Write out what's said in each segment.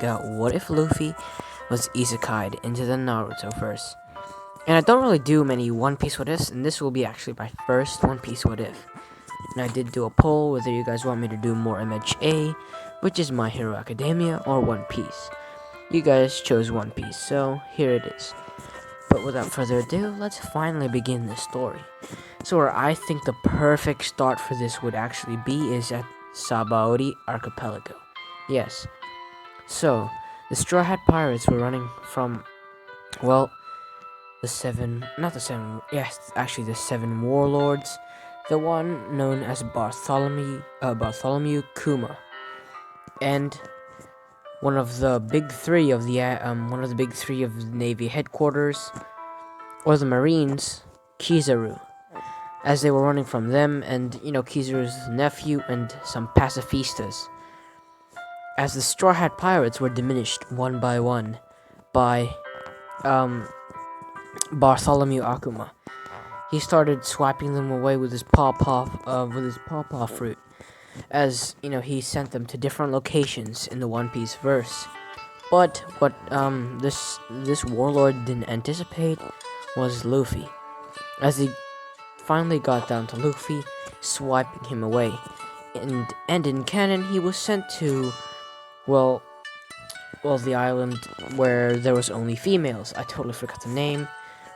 out what if Luffy was Isekai'd into the Naruto verse. And I don't really do many One Piece what ifs, and this will be actually my first One Piece what if. And I did do a poll whether you guys want me to do more MHA, which is My Hero Academia, or One Piece. You guys chose One Piece, so here it is. But without further ado, let's finally begin this story. So where I think the perfect start for this would actually be is at Sabaody Archipelago. Yes. So, the Straw Hat Pirates were running from, well, the seven warlords. The one known as Bartholomew Kuma. And one of the big three of the Navy headquarters, or the Marines, Kizaru, as they were running from them and, Kizaru's nephew and some pacifistas. As the Straw Hat Pirates were diminished one by one by, Bartholomew Akuma. He started swiping them away with his pawpaw fruit, as, he sent them to different locations in the One Piece verse. But what, this warlord didn't anticipate was Luffy, as he finally got down to Luffy, swiping him away. And in canon, he was sent to, well, the island where there was only females. I totally forgot the name.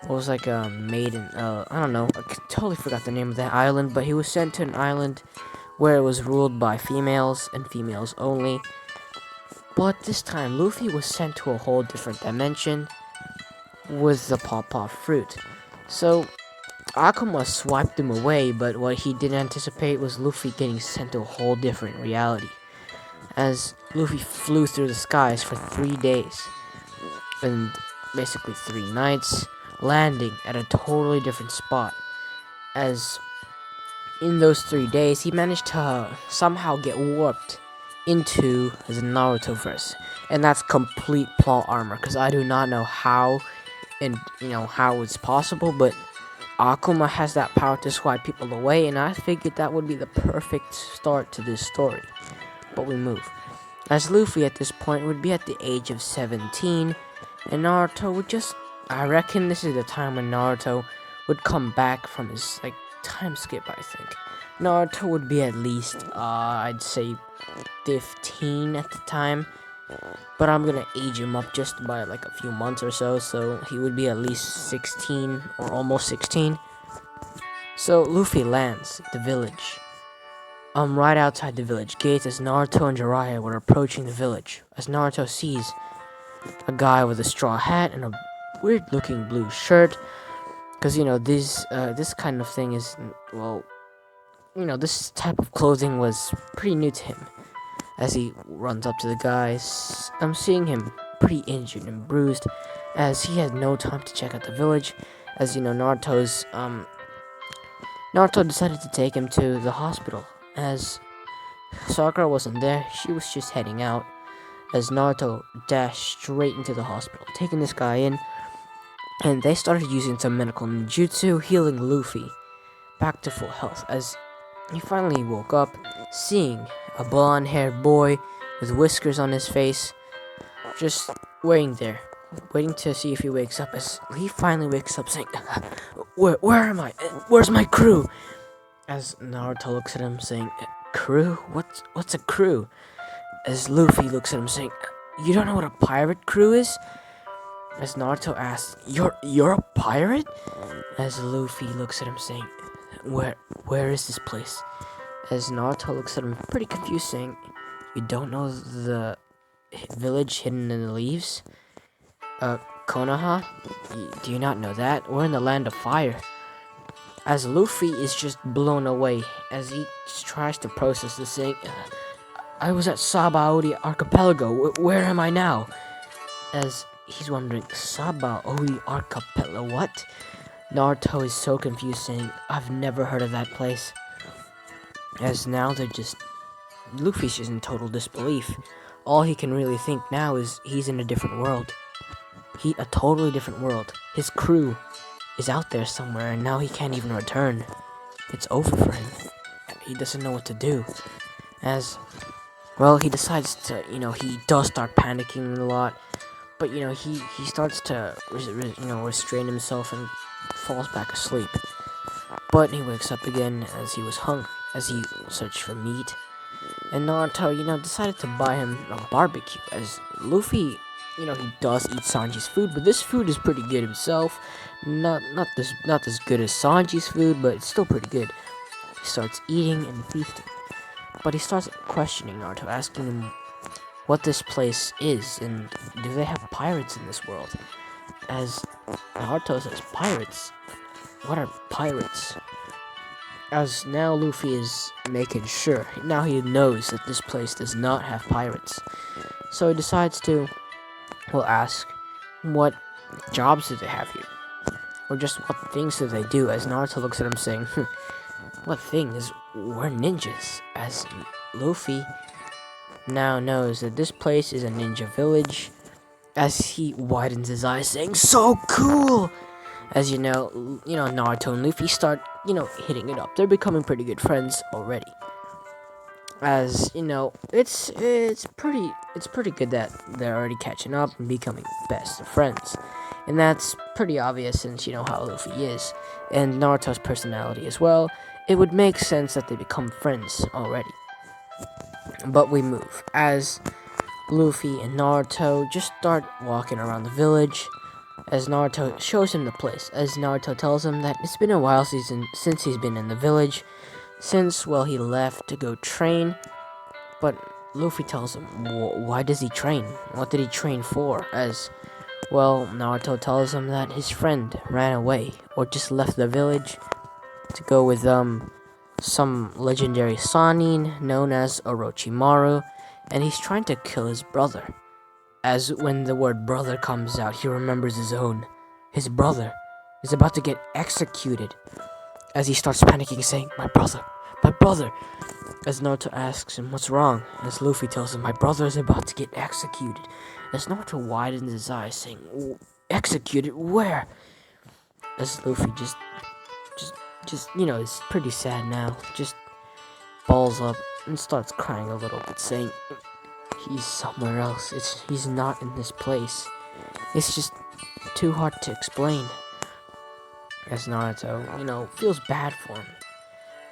It was like a maiden, I don't know, I totally forgot the name of that island, but he was sent to an island where it was ruled by females, and females only. But this time, Luffy was sent to a whole different dimension with the pawpaw fruit. So, Akuma swiped him away, but what he didn't anticipate was Luffy getting sent to a whole different reality, as Luffy flew through the skies for 3 days, and basically 3 nights, landing at a totally different spot. As in those 3 days, he managed to somehow get warped into the Naruto verse, and that's complete plot armor, because I do not know how, and how it's possible, but Akuma has that power to swipe people away, and I figured that would be the perfect start to this story. But we move. As Luffy at this point would be at the age of 17, and Naruto would I reckon this is the time when Naruto would come back from his, time skip, I think. Naruto would be at least, I'd say 15 at the time, but I'm gonna age him up just by, a few months or so he would be at least 16, or almost 16. So, Luffy lands at the village. Right outside the village gates as Naruto and Jiraiya were approaching the village, as Naruto sees a guy with a straw hat and a weird-looking blue shirt, because, this kind of thing is, this type of clothing was pretty new to him. As he runs up to the guy, I'm seeing him pretty injured and bruised, as he had no time to check out the village, as, Naruto decided to take him to the hospital, as Sakura wasn't there, she was just heading out, as Naruto dashed straight into the hospital, taking this guy in, and they started using some medical ninjutsu, healing Luffy back to full health, as he finally woke up, seeing a blonde-haired boy with whiskers on his face, just waiting there, waiting to see if he wakes up, as he finally wakes up saying, Where am I? Where's my crew? As Naruto looks at him saying, crew? What's a crew? As Luffy looks at him saying, you don't know what a pirate crew is? As Naruto asks, You're a pirate? As Luffy looks at him saying, Where is this place? As Naruto looks at him pretty confused saying, you don't know the village hidden in the leaves? Konoha? Do you not know that? We're in the land of fire. As Luffy is just blown away, as he just tries to process this saying, I was at Sabaody Archipelago, where am I now? As he's wondering, Sabaody Archipelago, what? Naruto is so confused saying, I've never heard of that place. As now Luffy's just in total disbelief. All he can really think now is he's in a different world. A totally different world. His crew is out there somewhere, and now he can't even return. It's over for him. He doesn't know what to do. As Well, he decides to, he does start panicking a lot, but he starts to restrain himself and falls back asleep. But he wakes up again as he was hungry, as he searched for meat. And Naruto, decided to buy him a barbecue. As Luffy, he does eat Sanji's food, but this food is pretty good himself. Not as good as Sanji's food, but it's still pretty good. He starts eating and feasting, but he starts questioning Naruto, asking him what this place is and do they have pirates in this world. As Naruto says, pirates? What are pirates? As now Luffy is making sure, now he knows that this place does not have pirates. So he decides to, ask, what jobs do they have here? Or just what things do they do? As Naruto looks at him saying, what things? We're ninjas. As Luffy now knows that this place is a ninja village, as he widens his eyes saying, so cool! As Naruto and Luffy start, hitting it up. They're becoming pretty good friends already. As it's pretty good that they're already catching up and becoming best of friends, and that's pretty obvious since you know how Luffy is and Naruto's personality as well. It would make sense that they become friends already. But we move as Luffy and Naruto just start walking around the village. As Naruto shows him the place, as Naruto tells him that it's been a while since he's been in the village, since, well, he left to go train. But Luffy tells him, why does he train? What did he train for? As, well, Naruto tells him that his friend ran away, or just left the village to go with, some legendary Sannin known as Orochimaru, and he's trying to kill his brother. As when the word brother comes out, he remembers his brother is about to get executed. As he starts panicking, saying, my brother. As Naruto asks him, what's wrong? As Luffy tells him, my brother is about to get executed. As Naruto widens his eyes, saying, executed? Where? As Luffy just, is pretty sad now. Just balls up and starts crying a little bit, saying, he's somewhere else. He's not in this place. It's just too hard to explain. As Naruto, feels bad for him,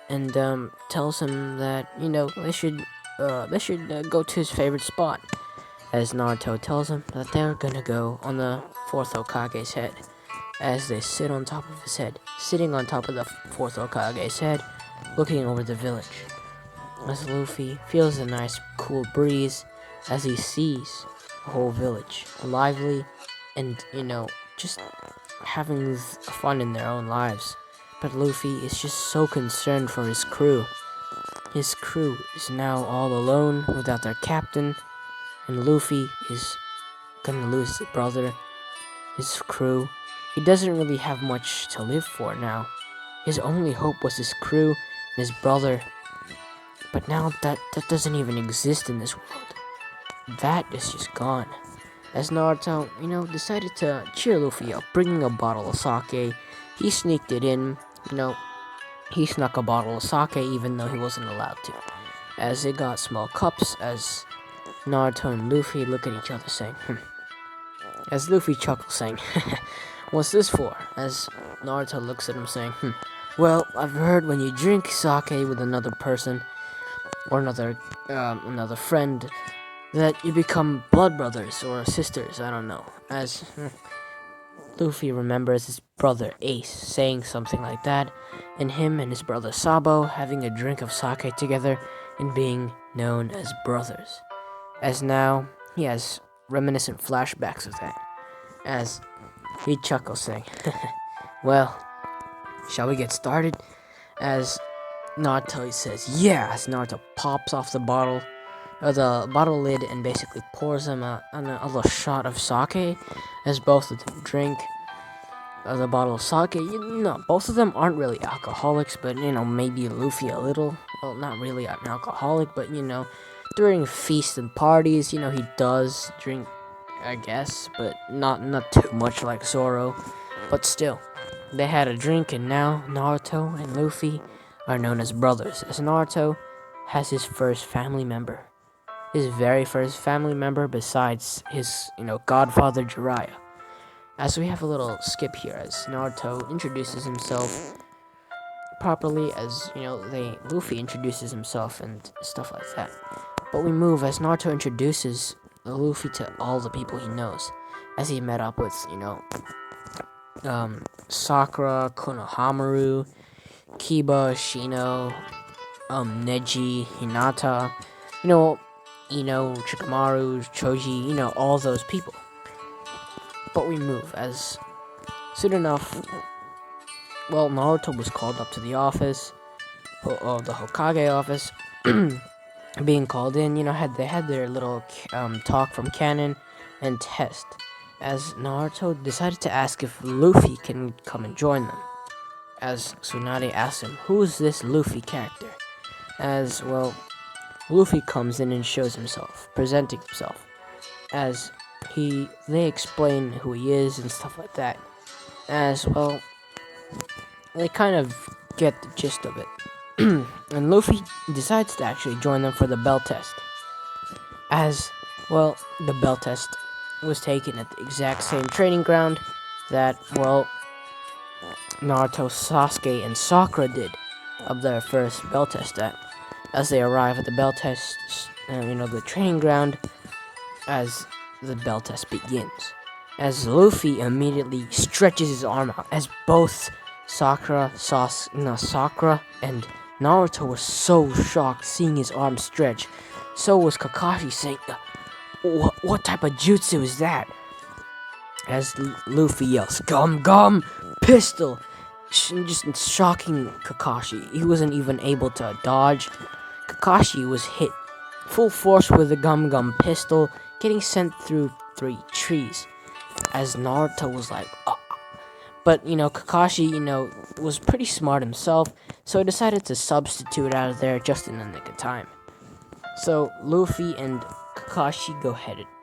and tells him that they should go to his favorite spot. As Naruto tells him that they're gonna go on the fourth Hokage's head. As they sit on top of his head, sitting on top of the fourth Hokage's head, looking over the village. As Luffy feels a nice cool breeze as he sees the whole village lively and just having fun in their own lives. But Luffy is just so concerned for his crew. His crew is now all alone without their captain, and Luffy is gonna lose his brother, his crew. He doesn't really have much to live for now. His only hope was his crew and his brother. But now that doesn't even exist in this world. That is just gone. As Naruto, decided to cheer Luffy up, bringing a bottle of sake. He sneaked it in, he snuck a bottle of sake even though he wasn't allowed to. As they got small cups, as Naruto and Luffy look at each other saying, As Luffy chuckles saying, what's this for? As Naruto looks at him saying, well, I've heard when you drink sake with another person, or another friend, that you become blood brothers or sisters, I don't know. As Luffy remembers his brother Ace saying something like that, and him and his brother Sabo having a drink of sake together and being known as brothers. As now, he has reminiscent flashbacks of that. As he chuckles saying, well, shall we get started? As Naruto says, yeah, as Naruto pops off the bottle lid and basically pours him a little shot of sake as both of them drink the bottle of sake. Both of them aren't really alcoholics, but maybe Luffy a little. Well, not really an alcoholic, but during feasts and parties, he does drink, I guess, but not too much like Zoro. But still, they had a drink, and now Naruto and Luffy are known as brothers, as Naruto has his first family member his very first family member besides his, godfather Jiraiya. As we have a little skip here, as Naruto introduces himself properly, as Luffy introduces himself and stuff like that. But we move as Naruto introduces Luffy to all the people he knows, as he met up with, Sakura, Konohamaru, Kiba, Shino, Neji, Hinata, Shikamaru, Choji, all those people. But we move as soon enough. Well, Naruto was called up to the office, the Hokage office, being called in. They had their little talk from canon and test. As Naruto decided to ask if Luffy can come and join them. As Tsunade asks him, "Who is this Luffy character?" As Luffy comes in and shows himself, presenting himself. As they explain who he is and stuff like that. As they kind of get the gist of it. And Luffy decides to actually join them for the bell test. As the bell test was taken at the exact same training ground that Naruto, Sasuke, and Sakura did of their first bell test at. As they arrive at the bell test, the training ground, as the bell test begins. As Luffy immediately stretches his arm out, as both Sakura and Naruto were so shocked seeing his arm stretch. So was Kakashi, saying, what type of jutsu is that? As Luffy yells, "Gum Gum! Pistol!" Just shocking Kakashi. He wasn't even able to dodge. Kakashi was hit full force with the Gum Gum pistol, getting sent through 3 trees. As Naruto was like, But, Kakashi, was pretty smart himself, so he decided to substitute out of there just in the nick of time. So, Luffy and Kakashi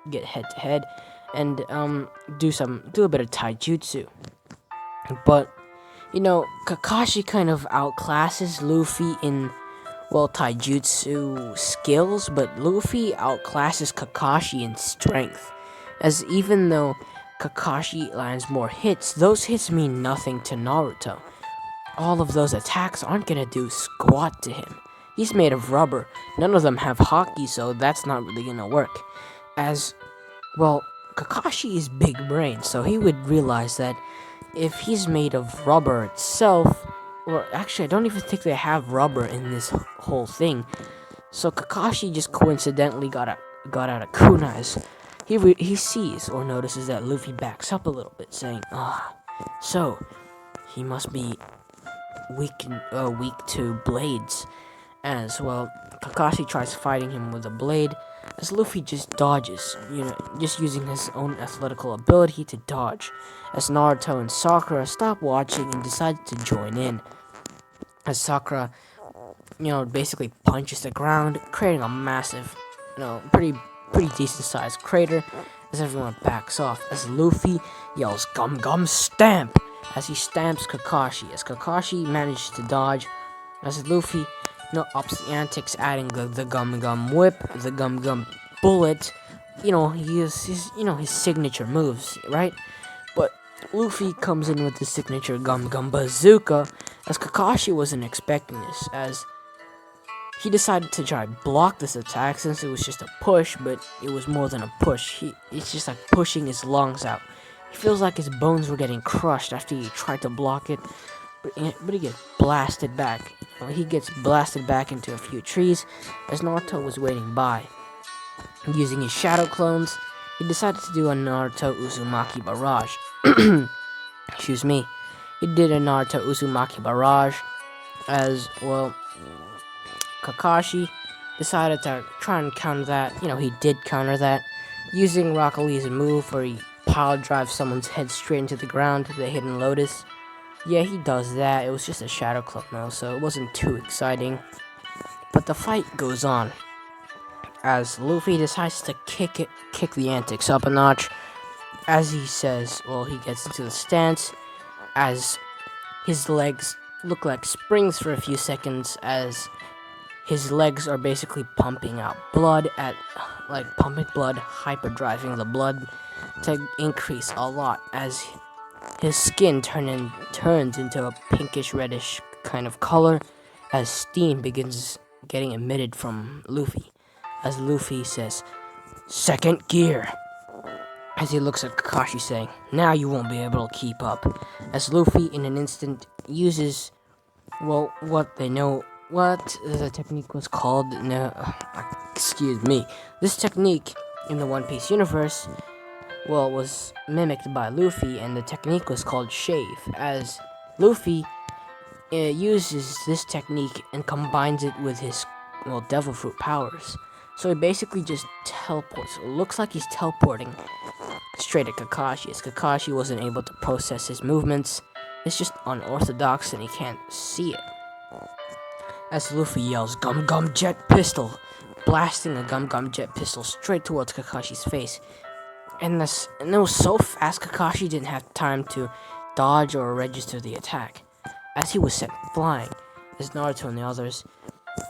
get head to head, and, do a bit of taijutsu. But, Kakashi kind of outclasses Luffy in, taijutsu skills, but Luffy outclasses Kakashi in strength. As even though Kakashi lands more hits, those hits mean nothing to Naruto. All of those attacks aren't gonna do squat to him. He's made of rubber. None of them have hockey, so that's not really gonna work. As, Kakashi is big brain, so he would realize that if he's made of rubber itself, or actually I don't even think they have rubber in this whole thing. So Kakashi just coincidentally got out of kunais. He sees or notices that Luffy backs up a little bit, saying, so he must be weak to blades. As Kakashi tries fighting him with a blade, as Luffy just dodges, just using his own athletical ability to dodge. As Naruto and Sakura stop watching and decide to join in. As Sakura, basically punches the ground, creating a massive, pretty decent sized crater, as everyone backs off. As Luffy yells, "Gum Gum Stamp!" as he stamps Kakashi. As Kakashi manages to dodge, as Luffy ups the antics, adding the Gum Gum Whip, the Gum Gum Bullet. He uses his signature moves, right? But Luffy comes in with the signature Gum Gum Bazooka, as Kakashi wasn't expecting this, as he decided to try block this attack since it was just a push, but it was more than a push. It's just like pushing his lungs out. He feels like his bones were getting crushed after he tried to block it, but he gets blasted back. He gets blasted back into a few trees as Naruto was waiting by. Using his shadow clones, he decided to do a Naruto Uzumaki Barrage. Excuse me. He did a Naruto Uzumaki Barrage as, Kakashi decided to try and counter that. He did counter that using Rock Lee's move where he pile drives someone's head straight into the ground, the Hidden Lotus. Yeah, he does that. It was just a shadow clone though, so it wasn't too exciting. But the fight goes on as Luffy decides to kick the antics up a notch. As he says, he gets into the stance as his legs look like springs for a few seconds as his legs are basically pumping out blood pumping blood, hyperdriving the blood to increase a lot as his skin turns into a pinkish reddish kind of color as steam begins getting emitted from Luffy. As Luffy says, "Second gear," as he looks at Kakashi saying, "Now you won't be able to keep up." As Luffy in an instant uses, well, what the technique was called, no, excuse me. This technique in the One Piece universe, well, was mimicked by Luffy, and the technique was called Shave, as Luffy uses this technique and combines it with his, well, Devil Fruit powers. So he basically just teleports. It looks like he's teleporting straight at Kakashi, as Kakashi wasn't able to process his movements. It's just unorthodox and he can't see it. As Luffy yells, "Gum Gum Jet Pistol!" blasting a Gum Gum Jet Pistol straight towards Kakashi's face. And it was so fast, Kakashi didn't have time to dodge or register the attack, as he was sent flying, as Naruto and the others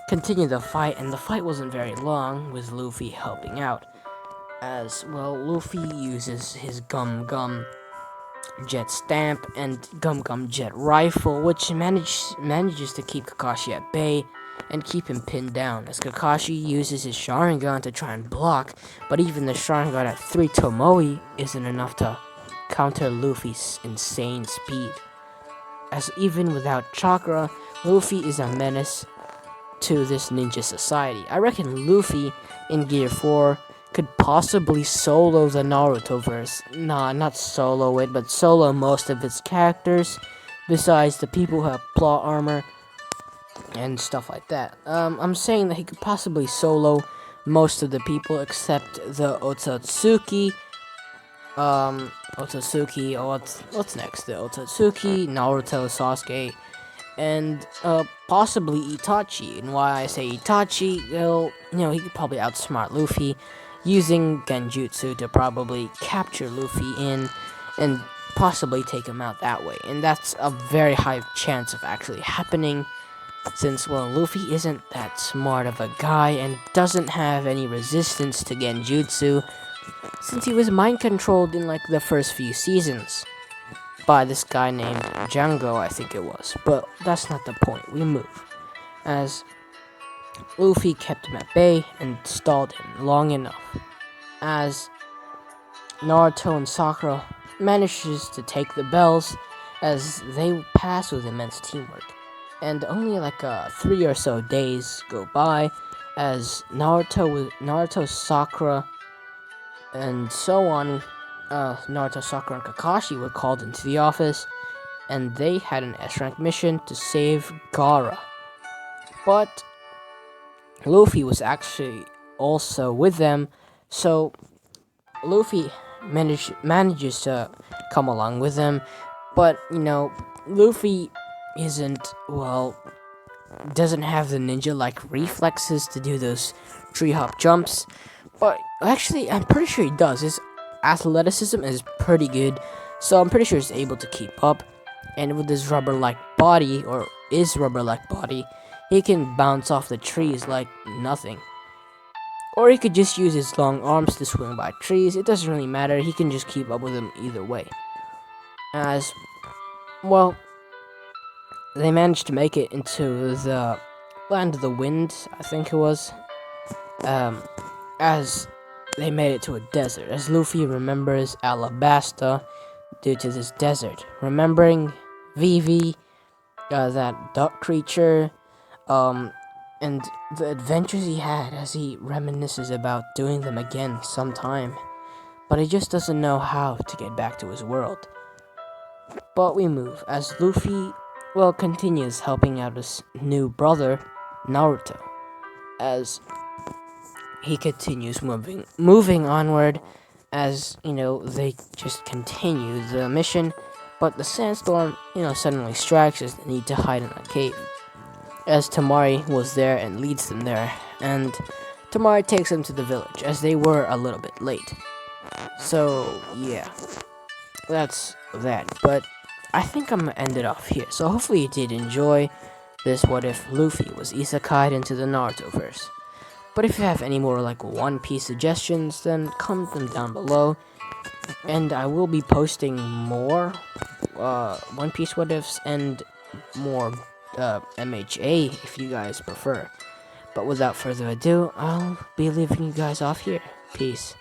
continued the fight, and the fight wasn't very long, with Luffy helping out. As, well, Luffy uses his Gum Gum Jet Stamp and Gum Gum Jet Rifle, which manages to keep Kakashi at bay and keep him pinned down, as Kakashi uses his Sharingan to try and block, but even the Sharingan at 3 Tomoe isn't enough to counter Luffy's insane speed. As even without chakra, Luffy is a menace to this ninja society. I reckon Luffy in Gear 4 could possibly solo the Naruto verse. Nah, not solo it, but solo most of its characters, besides the people who have plot armor and stuff like that. I'm saying that he could possibly solo most of the people except the Otsutsuki. Otsutsuki, what's next? The Otsutsuki, Naruto, Sasuke, and possibly Itachi. And why I say Itachi, well, he could probably outsmart Luffy using Genjutsu to probably capture Luffy in and possibly take him out that way. And that's a very high chance of actually happening, since, well, Luffy isn't that smart of a guy and doesn't have any resistance to Genjutsu, since he was mind-controlled in, the first few seasons by this guy named Django, I think it was. But that's not the point. We move. As Luffy kept him at bay and stalled him long enough, as Naruto and Sakura manages to take the bells, as they pass with immense teamwork. And only 3 or so days go by, as Naruto, Sakura, and so on, Naruto, Sakura, and Kakashi were called into the office, and they had an S-rank mission to save Gaara. But Luffy was actually also with them, so Luffy manages to come along with them, but, Luffy doesn't have the ninja-like reflexes to do those tree-hop jumps, but actually, I'm pretty sure he does. His athleticism is pretty good, so I'm pretty sure he's able to keep up, and with his rubber-like body, he can bounce off the trees like nothing. Or he could just use his long arms to swing by trees. It doesn't really matter. He can just keep up with them either way. As, well, they managed to make it into the Land of the Wind, I think it was. As they made it to a desert. As Luffy remembers Alabasta due to this desert. Remembering Vivi, that duck creature, and the adventures he had, as he reminisces about doing them again sometime. But he just doesn't know how to get back to his world. But we move, as Luffy, continues helping out his new brother, Naruto. As he continues moving onward, as, they just continue the mission. But the sandstorm, suddenly strikes as they need to hide in a cave. As Tamari was there and leads them there, and Tamari takes them to the village, as they were a little bit late. So, yeah, that's that, but I think I'm gonna end it off here. So hopefully you did enjoy. this what if Luffy was Isekai'd into the Naruto-verse. But if you have any more like One Piece suggestions, then comment them down below. And I will be posting more One Piece what ifs and more MHA if you guys prefer. But without further ado, I'll be leaving you guys off here. Peace.